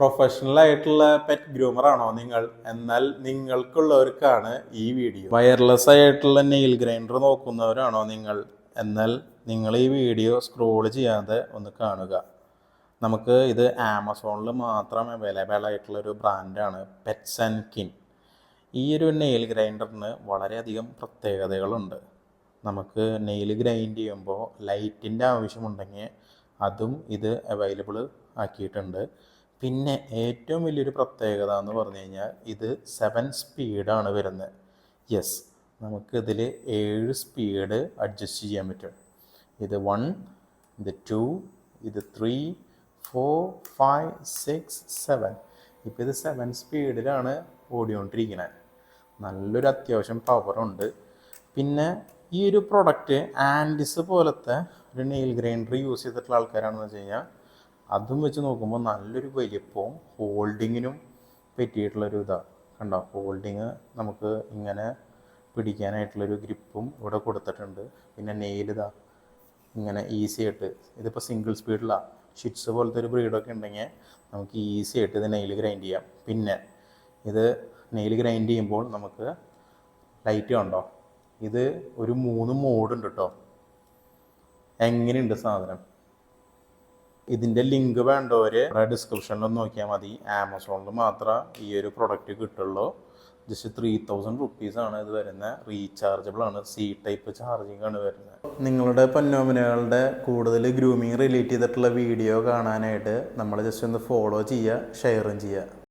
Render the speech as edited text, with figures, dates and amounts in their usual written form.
Professional ആയിട്ടുള്ള pet groomer ആണോ നിങ്ങൾ? എന്നാൽ നിങ്ങൾക്കുള്ളവർക്കാണ് ഈ വീഡിയോ. വയർലെസ് ആയിട്ടുള്ള നെയിൽ ഗ്രൈൻഡർ നോക്കുന്നവരാണോ നിങ്ങൾ? എന്നാൽ നിങ്ങൾ ഈ വീഡിയോ സ്ക്രോൾ ചെയ്യാതെ ഒന്ന് കാണുക. നമുക്ക് ഇത് ആമസോണിൽ മാത്രം അവൈലബിൾ ആയിട്ടുള്ളൊരു ബ്രാൻഡാണ് പെറ്റ്സ് ആൻഡ് കിൻ. ഈ ഒരു നെയിൽ ഗ്രൈൻഡറിന് വളരെയധികം പ്രത്യേകതകളുണ്ട്. നമുക്ക് നെയിൽ ഗ്രൈൻഡ് ചെയ്യുമ്പോൾ ലൈറ്റിൻ്റെ ആവശ്യമുണ്ടെങ്കിൽ അതും ഇത് അവൈലബിൾ ആക്കിയിട്ടുണ്ട്. പിന്നെ ഏറ്റവും വലിയൊരു പ്രത്യേകത എന്ന് പറഞ്ഞു കഴിഞ്ഞാൽ ഇത് 7 സ്പീഡാണ് വരുന്നത്. യെസ്, നമുക്കിതിൽ 7 സ്പീഡ് അഡ്ജസ്റ്റ് ചെയ്യാൻ പറ്റും. ഇത് 1, ഇത് 2, ഇത് 3, 4, 5, 6, 7. ഇപ്പോൾ ഇത് 7 സ്പീഡിലാണ് ഓടിക്കൊണ്ടിരിക്കുന്നത്. നല്ലൊരു അത്യാവശ്യം പവറുണ്ട്. പിന്നെ ഈ ഒരു പ്രൊഡക്റ്റ് ആൻഡിസ് പോലത്തെ ഒരു നെയിൽ ഗ്രൈൻഡർ യൂസ് ചെയ്തിട്ടുള്ള ആൾക്കാരാണെന്ന് വെച്ച് കഴിഞ്ഞാൽ അതും വെച്ച് നോക്കുമ്പോൾ നല്ലൊരു വലിപ്പവും ഹോൾഡിങ്ങിനും പറ്റിയിട്ടുള്ളൊരു ഇതാണ്. കണ്ടോ, ഹോൾഡിങ് നമുക്ക് ഇങ്ങനെ പിടിക്കാനായിട്ടുള്ളൊരു ഗ്രിപ്പും ഇവിടെ കൊടുത്തിട്ടുണ്ട്. പിന്നെ നെയിലിതാ ഇങ്ങനെ ഈസി ആയിട്ട്, ഇതിപ്പോൾ സിംഗിൾ സ്പീഡിലാണ്. ഷിറ്റ്സ് പോലത്തെ ഒരു ബ്രീഡൊക്കെ ഉണ്ടെങ്കിൽ നമുക്ക് ഈസി ആയിട്ട് ഇത് നെയിൽ ഗ്രൈൻഡ് ചെയ്യാം. പിന്നെ ഇത് നെയിൽ ഗ്രൈൻഡ് ചെയ്യുമ്പോൾ നമുക്ക് ലൈറ്റ് കണ്ടോ, ഇത് ഒരു 3 മോഡുണ്ട് കേട്ടോ. എങ്ങനെയുണ്ട് സാധനം? ഇതിൻ്റെ ലിങ്ക് വേണ്ടവർ ഡിസ്ക്രിപ്ഷനിലൊന്ന് നോക്കിയാൽ മതി. ആമസോണിൽ മാത്രമേ ഈ ഒരു പ്രൊഡക്റ്റ് കിട്ടുള്ളൂ. ജസ്റ്റ് 3000 റുപ്പീസാണ് ഇത് വരുന്നത്. റീചാർജബിൾ ആണ്, C ടൈപ്പ് ചാർജിങ് ആണ് വരുന്നത്. നിങ്ങളുടെ പൊന്നോമിനകളുടെ കൂടുതൽ ഗ്രൂമിങ് റിലേറ്റ് ചെയ്തിട്ടുള്ള വീഡിയോ കാണാനായിട്ട് നമ്മൾ ജസ്റ്റ് ഒന്ന് ഫോളോ ചെയ്യുക, ഷെയറും ചെയ്യുക.